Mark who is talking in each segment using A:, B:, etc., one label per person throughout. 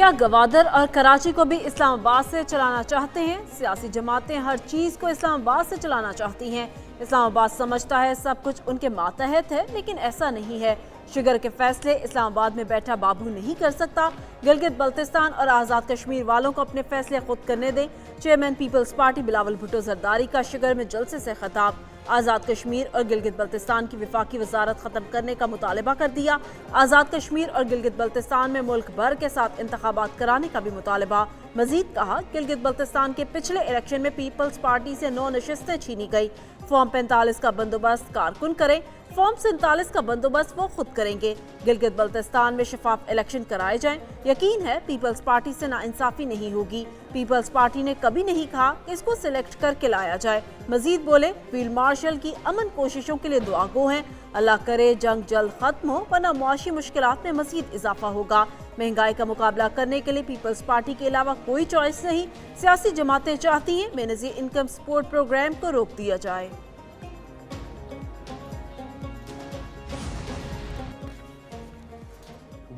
A: کیا گوادر اور کراچی کو بھی اسلام آباد سے چلانا چاہتے ہیں؟ سیاسی جماعتیں ہر چیز کو اسلام آباد سے چلانا چاہتی ہیں۔ اسلام آباد سمجھتا ہے سب کچھ ان کے ماتحت ہے، لیکن ایسا نہیں ہے۔ شگر کے فیصلے اسلام آباد میں بیٹھا بابو نہیں کر سکتا۔ گلگت بلتستان اور آزاد کشمیر والوں کو اپنے فیصلے خود کرنے دیں۔ چیئرمین پیپلز پارٹی بلاول بھٹو زرداری کا شگر میں جلسے سے خطاب۔ آزاد کشمیر اور گلگت بلتستان کی وفاقی وزارت ختم کرنے کا مطالبہ کر دیا۔ آزاد کشمیر اور گلگت بلتستان میں ملک بھر کے ساتھ انتخابات کرانے کا بھی مطالبہ۔ مزید کہا، گلگت بلتستان کے پچھلے الیکشن میں پیپلز پارٹی سے 9 نشستیں چھینی گئی۔ فارم 45 کا بندوبست کارکن کریں، فارم 47 کا بندوبست وہ خود کریں گے۔ گلگت بلتستان میں شفاف الیکشن کرائے جائیں۔ یقین ہے پیپلز پارٹی سے ناانصافی نہیں ہوگی۔ پیپلز پارٹی نے کبھی نہیں کہا کہ اس کو سلیکٹ کر کے لایا جائے۔ مزید بولے، فیلڈ مارشل کی امن کوششوں کے لیے دعا گو ہیں۔ اللہ کرے جنگ جلد ختم ہو، ورنہ معاشی مشکلات میں مزید اضافہ ہوگا۔ مہنگائی کا مقابلہ کرنے کے لیے پیپلز پارٹی کے علاوہ کوئی چوائس نہیں۔ سیاسی جماعتیں چاہتی ہیں بے نظیر انکم سپورٹ پروگرام کو روک دیا جائے۔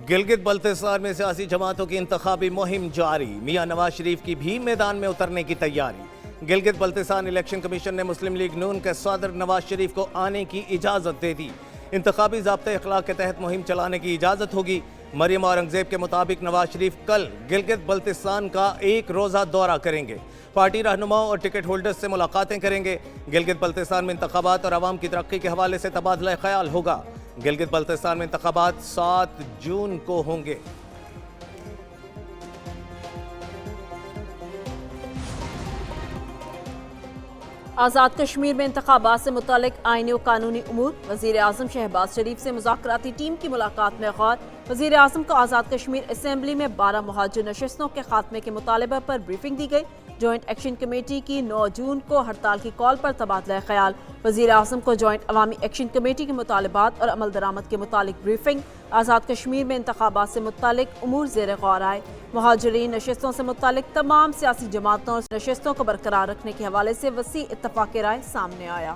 B: گلگت بلتستان میں سیاسی جماعتوں کی انتخابی مہم جاری، میاں نواز شریف کی بھی میدان میں اترنے کی تیاری۔ گلگت بلتستان الیکشن کمیشن نے مسلم لیگ نون کے صدر نواز شریف کو آنے کی اجازت دے دی۔ انتخابی ضابطہ اخلاق کے تحت مہم چلانے کی اجازت ہوگی۔ مریم اورنگزیب کے مطابق نواز شریف کل گلگت بلتستان کا 1 روزہ دورہ کریں گے۔ پارٹی رہنماؤں اور ٹکٹ ہولڈرز سے ملاقاتیں کریں گے۔ گلگت بلتستان میں انتخابات اور عوام کی ترقی کے حوالے سے تبادلہ خیال ہوگا۔ گلگت بلتستان میں انتخابات 7 جون کو ہوں گے۔
A: آزاد کشمیر میں انتخابات سے متعلق آئینی و قانونی امور۔ وزیر اعظم شہباز شریف سے مذاکراتی ٹیم کی ملاقات میں غور۔ وزیر اعظم کو آزاد کشمیر اسمبلی میں 12 مہاجر نشستوں کے خاتمے کے مطالبہ پر بریفنگ دی گئی۔ جوائنٹ ایکشن کمیٹی کی 9 جون کو ہڑتال کی کال پر تبادلہ خیال۔ وزیر اعظم کو جوائنٹ عوامی ایکشن کمیٹی کے مطالبات اور عمل درآمد کے متعلق بریفنگ۔ آزاد کشمیر میں انتخابات سے متعلق امور زیر غور آئے۔ مہاجرین نشستوں سے متعلق تمام سیاسی جماعتوں اور نشستوں کو برقرار رکھنے کے حوالے سے وسیع اتفاق رائے سامنے آیا۔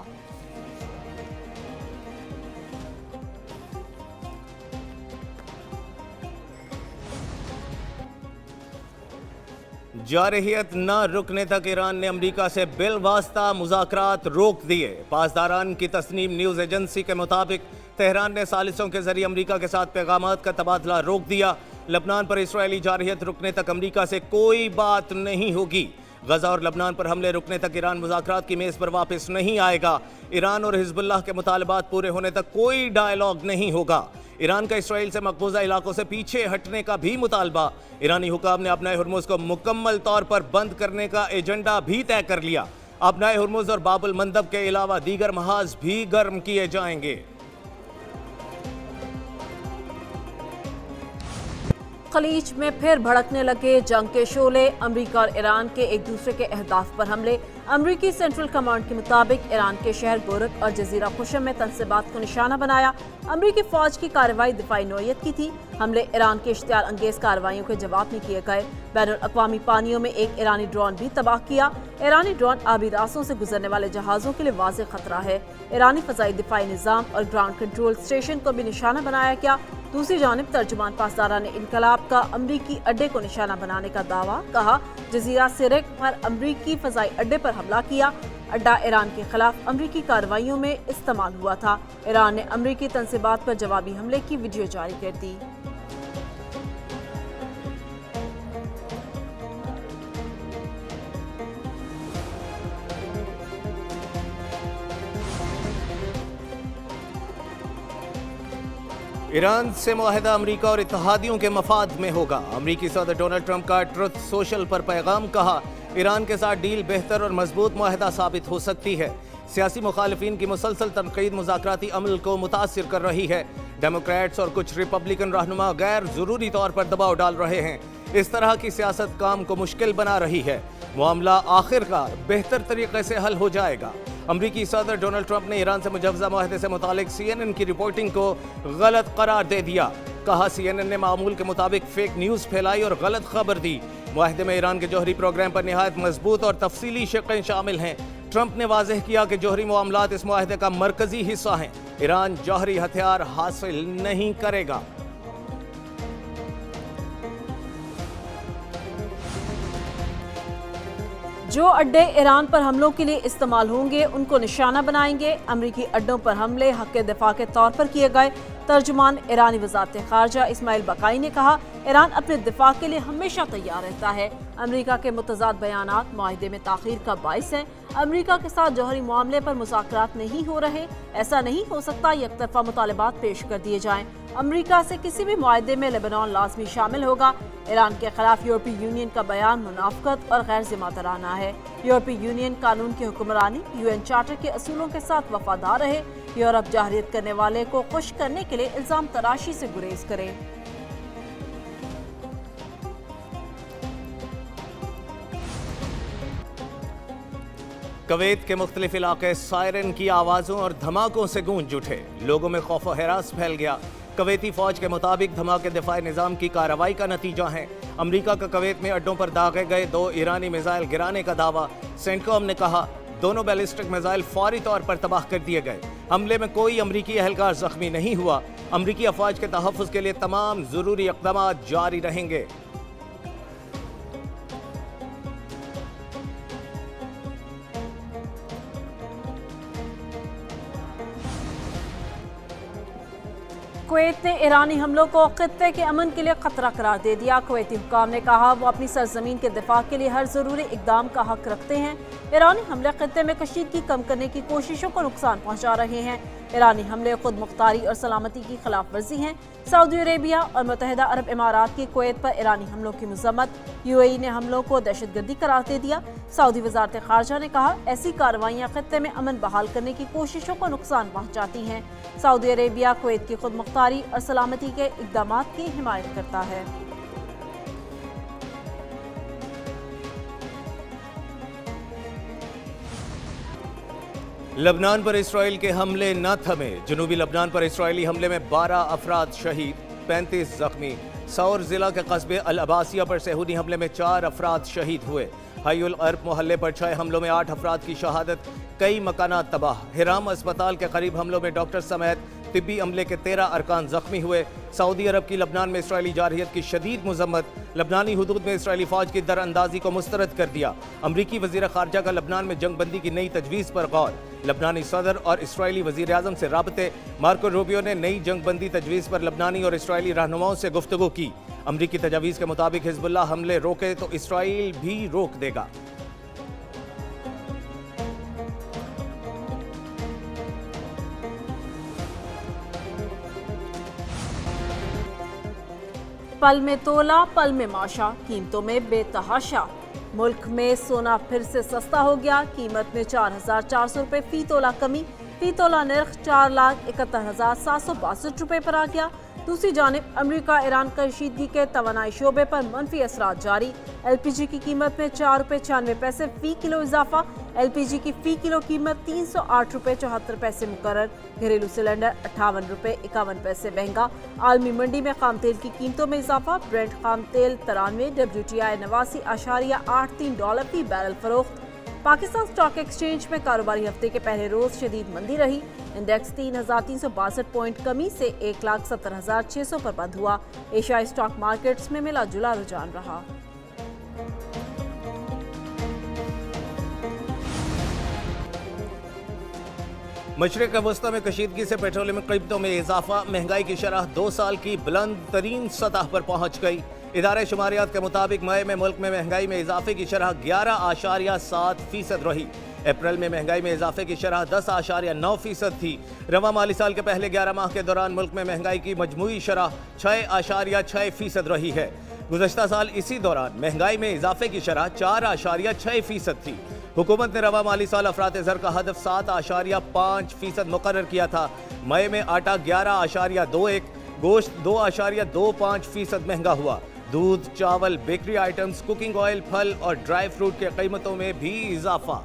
B: جارحیت نہ رکنے تک ایران نے امریکہ سے بالواسطہ مذاکرات روک دیے۔ پاسداران کی تسنیم نیوز ایجنسی کے مطابق تہران نے ثالثوں کے ذریعے امریکہ کے ساتھ پیغامات کا تبادلہ روک دیا۔ لبنان پر اسرائیلی جارحیت رکنے تک امریکہ سے کوئی بات نہیں ہوگی۔ غزہ اور لبنان پر حملے رکنے تک ایران مذاکرات کی میز پر واپس نہیں آئے گا۔ ایران اور حزب اللہ کے مطالبات پورے ہونے تک کوئی ڈائیلاگ نہیں ہوگا۔ ایران کا اسرائیل سے مقبوضہ علاقوں سے پیچھے ہٹنے کا بھی مطالبہ۔ ایرانی حکام نے اپنا ہرمز کو مکمل طور پر بند کرنے کا ایجنڈا بھی طے کر لیا۔ اپنا ہرمز اور باب المندب کے علاوہ دیگر محاذ بھی گرم کیے جائیں گے۔
A: خلیج میں پھر بھڑکنے لگے جنگ کے شعلے۔ امریکہ اور ایران کے ایک دوسرے کے اہداف پر حملے۔ امریکی سینٹرل کمانڈ کے مطابق ایران کے شہر گورک اور جزیرہ خوشم میں تنصیبات کو نشانہ بنایا۔ امریکی فوج کی کارروائی دفاعی نوعیت کی تھی۔ حملے ایران کے اشتعال انگیز کارروائیوں کے جواب میں کیے گئے۔ بین الاقوامی پانیوں میں ایک ایرانی ڈرون بھی تباہ کیا۔ ایرانی ڈرون آبی راستوں سے گزرنے والے جہازوں کے لیے واضح خطرہ ہے۔ ایرانی فضائی دفاعی نظام اور گراؤنڈ کنٹرول اسٹیشن کو بھی نشانہ بنایا گیا۔ دوسری جانب ترجمان پاسداران انقلاب کا امریکی اڈے کو نشانہ بنانے کا دعویٰ، کہا جزیرہ سرک پر امریکی فضائی اڈے پر حملہ کیا۔ اڈا ایران کے خلاف امریکی کارروائیوں میں استعمال ہوا تھا۔ ایران نے امریکی تنصیبات پر جوابی حملے کی ویڈیو جاری کر دی۔
B: ایران سے معاہدہ امریکہ اور اتحادیوں کے مفاد میں ہوگا۔ امریکی صدر ڈونلڈ ٹرمپ کا ٹروتھ سوشل پر پیغام، کہا ایران کے ساتھ ڈیل بہتر اور مضبوط معاہدہ ثابت ہو سکتی ہے۔ سیاسی مخالفین کی مسلسل تنقید مذاکراتی عمل کو متاثر کر رہی ہے۔ ڈیموکریٹس اور کچھ ریپبلکن رہنما غیر ضروری طور پر دباؤ ڈال رہے ہیں۔ اس طرح کی سیاست کام کو مشکل بنا رہی ہے۔ معاملہ آخر کار بہتر طریقے سے حل ہو جائے گا۔ امریکی صدر ڈونلڈ ٹرمپ نے ایران سے مجوزہ معاہدے سے متعلق CNN کی رپورٹنگ کو غلط قرار دے دیا۔ کہا CNN نے معمول کے مطابق فیک نیوز پھیلائی اور غلط خبر دی۔ معاہدے میں ایران کے جوہری پروگرام پر نہایت مضبوط اور تفصیلی شقیں شامل ہیں۔ ٹرمپ نے واضح کیا کہ جوہری معاملات اس معاہدے کا مرکزی حصہ ہیں۔ ایران جوہری ہتھیار حاصل نہیں کرے گا۔
A: जो अड्डे ईरान पर हमलों के लिए इस्तेमाल होंगे उनको निशाना बनाएंगे। अमरीकी अड्डों पर हमले हक़ दिफा के तौर पर किए गए। तर्जुमान ईरानी वज़ारत ख़ारजा इस्माइल बकाई ने कहा, ईरान अपने दिफा के लिए हमेशा तैयार रहता है। अमरीका के मुतज़ाद बयानात मुआहिदे में ताख़ीर का बाइस हैं। अमरीका के साथ जौहरी मामले पर मुज़ाकरात नहीं हो रहे। ऐसा नहीं हो सकता यकतरफ़ा मुतालबात पेश कर दिए जाएं। अमरीका से किसी भी मुआहिदे में लेबनान लाजमी शामिल होगा। ईरान के खिलाफ यूरोपीय यूनियन का बयान मुनाफ़क़त और गैर ज़िम्मेदाराना है। यूरोपीय यूनियन कानून की हुक्मरानी, UN चार्टर के असूलों के साथ वफादार रहे। यूरोप जाहिरियत करने वाले को खुश करने के लिए इल्ज़ाम तराशी से गुरेज करे।
B: कवैत के मुख्तलिफ इलाके सायरन की आवाज़ों और धमाकों से गूंज उठे। लोगों में खौफ व हरास फैल गया। कवैती फौज के मुताबिक धमाके दिफाई निज़ाम की कार्रवाई का नतीजा है। अमरीका का कवैत में अड्डों पर दागे गए 2 ईरानी मिसाइल गिराने का दावा। सेंटकॉम ने कहा, दोनों बैलिस्टिक मिसाइल फौरी तौर पर तबाह कर दिए गए। हमले में कोई अमरीकी अहलकार जख्मी नहीं हुआ। अमरीकी अफवाज के तहफ़्फ़ुज़ के लिए तमाम ज़रूरी इक़दाम जारी रहेंगे।
A: कुवैत ने ईरानी हमलों को खित्ते के अमन के लिए खतरा करार दे दिया। कुवैती हुक्काम ने कहा, वो अपनी सरजमीन के दिफा के लिए हर जरूरी इकदाम का हक रखते हैं। ईरानी हमले खित्ते में कशीदगी कम करने की कोशिशों को नुकसान पहुंचा रहे हैं। ईरानी हमले खुद मुख्तारी और सलामती की खिलाफ वर्जी हैं। सऊदी अरेबिया और मुत्तहिदा अरब इमारात की कुवैत पर ईरानी हमलों की मजम्मत। UAE ने हमलों को दहशतगर्दी करार दे दिया। सऊदी वज़ारत ख़ारजा ने कहा, ऐसी कार्रवाइयाँ खित्ते में अमन बहाल करने की कोशिशों को नुकसान पहुँचाती हैं। सऊदी अरेबिया कुवैत की खुद मुख्तारी और सलामती के इक़दामात की हिमायत करता है।
B: लबनान पर इसराइल के हमले न थमे। जनूबी लबनान पर इसराइली हमले में 12 अफराद शहीद, 35 जख्मी। सौर जिला के कस्बे अल अबासिया पर सेहूनी हमले में 4 अफराद शहीद हुए। हयुल अरब मोहल्ले पर 6 हमलों में 8 अफराद की शहादत, कई मकानात तबाह। हिराम अस्पताल के करीब हमलों में डॉक्टर समेत तिब्बी अमले के 13 अरकान जख्मी हुए। सऊदी अरब की लबनान में इसराइली जारहियत की शदीद मजम्मत। लबनानी हुदूद में इसराइली फौज की दरअंदाजी को मुस्तरद कर दिया। अमरीकी वजीर खारजा का लबनान में जंग बंदी की नई तजवीज़ पर गौर। लबनानी सदर और इसराइली वजीर आज़म से राबते। मार्को रूबियो ने नई जंग बंदी तजवीज़ पर लबनानी और इसराइली रहनुमाओं से गुफ्तगू की। अमरीकी तजावीज़ के मुताबिक हिजबुल्लाह हमले रोके तो इसराइल भी रोक देगा।
A: पल में तोला पल में माशा, कीमतों में बेतहाशा। मुल्क में सोना फिर से सस्ता हो गया। कीमत में 4,400 रुपये फी तोला कमी। फी तोला नर्ख 4,71,762 रुपये पर आ गया। दूसरी जानिब अमरीका ईरान कशीदगी के तवानाई शोबे पर मनफी असरात जारी। LPG की कीमत में 4 रुपये 96 पैसे फी किलो इजाफा। LPG की फी किलो कीमत 308 रुपये 74 पैसे मुकर्रर। घरेलू सिलेंडर 58 रुपये 51 पैसे महंगा। आलमी मंडी में खाम तेल की कीमतों में इजाफा। ब्रेंट खाम तेल 93, WTI 89.83 डॉलर फी बैरल फरोख्त। पाकिस्तान स्टॉक एक्सचेंज में कारोबारी हफ्ते के पहले रोज शदीद मंदी रही। इंडेक्स 3,362 पॉइंट कमी से 1,70,600 पर बंद हुआ। एशियाई स्टॉक मार्केट्स में मिला जुला रुझान रहा।
B: मशरिक़ वस्ता में कशीदगी से पेट्रोलियम कीमतों में इजाफा। महंगाई की शरह 2 साल की बुलंद तरीन सतह पर पहुंच गई। इदारे शुमारियात के मुताबिक मई में मुल्क में महंगाई में इजाफे की शरह 11.7% रही। अप्रैल में महंगाई में इजाफे की शरह 10.9% थी। रवा माली साल के पहले 11 माह के दौरान मुल्क में महंगाई की मजमूई शरह 6.6% रही है। गुज़श्ता साल इसी दौरान महंगाई में इजाफे की शरह 4.6% थी। हुकूमत ने रवा माली साल अफरात ज़र का हदफ 7.5% मुकर्रर किया था। मई में आटा 11.21, गोश्त 2.25% महंगा हुआ। दूध, चावल, बेकरी आइटम्स, कुकिंग ऑयल, फल और ड्राई फ्रूट के कीमतों में भी इजाफा।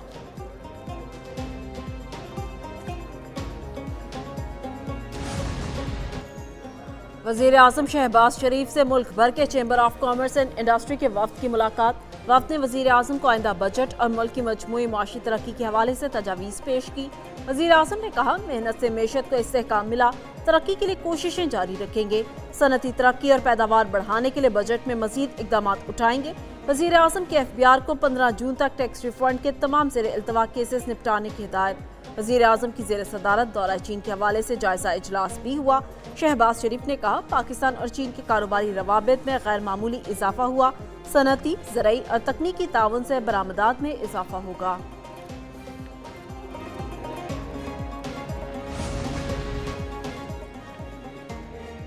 A: वज़ीर आज़म शहबाज शरीफ से मुल्क भर के chamber of commerce and industry के वफ्द की मुलाकात। वफ्द ने वज़ीर आज़म को आइंदा बजट और मुल्क की मजमूई माशी तरक्की के हवाले से तजावीज़ पेश की। वज़ीर आज़म ने कहा, मेहनत से मेशत को इस्तेहकाम मिला, तरक्की के लिए कोशिशें जारी रखेंगे। सनती तरक्की और पैदावार बढ़ाने के लिए बजट में मज़ीद इक़दामात उठाएंगे। वज़ीर आज़म के FBI को 15 जून तक टैक्स रिफंड के तमाम ज़ेर इल्तवा केसेस निपटाने की हिदायत। वज़ीर आज़म की ज़ेर सदारत दौरा चीन के हवाले से जायज़ा इजलास भी हुआ। शहबाज शरीफ ने कहा, पाकिस्तान और चीन के कारोबारी रवाबित में गैर मामूली इजाफा हुआ। सनती, ज़रई और तकनीकी ताउन से बरामदात में इजाफा होगा।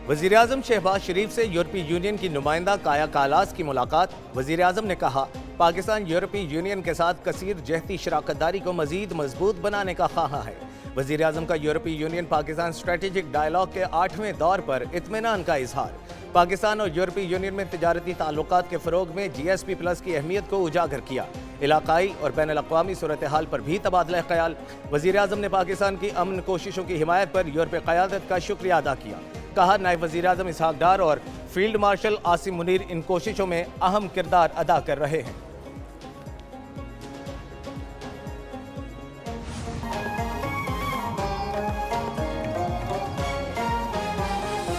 B: वज़ीर आज़म शहबाज शरीफ से यूरोपीय यूनियन की नुमाइंदा काया कालास की मुलाकात। वज़ीर आज़म ने कहा, पाकिस्तान यूरोपीय यूनियन के साथ कसीर जहती शराकतदारी को मज़ीद मजबूत बनाने का ख्वाह है। वज़ीर आज़म का यूरोपीय यूनियन पाकिस्तान स्ट्रेटेजिक डायलॉग के 8वें दौर पर इत्मीनान का इजहार। पाकिस्तान और यूरोपीय यूनियन में तिजारती ताल्लुकात के फ़रोग में GSP+ की अहमियत को उजागर किया। इलाकाई और बैनुल-अक़वामी सूरत हाल पर भी तबादला ख्याल। वज़ीर आज़म ने पाकिस्तान की अमन कोशिशों की हिमायत पर यूरोपीय क़यादत का शुक्रिया अदा किया। कहा, नायब वज़ीर आज़म इसहाक डार और फील्ड मार्शल आसिम मुनीर इन कोशिशों में अहम किरदार अदा कर रहे हैं।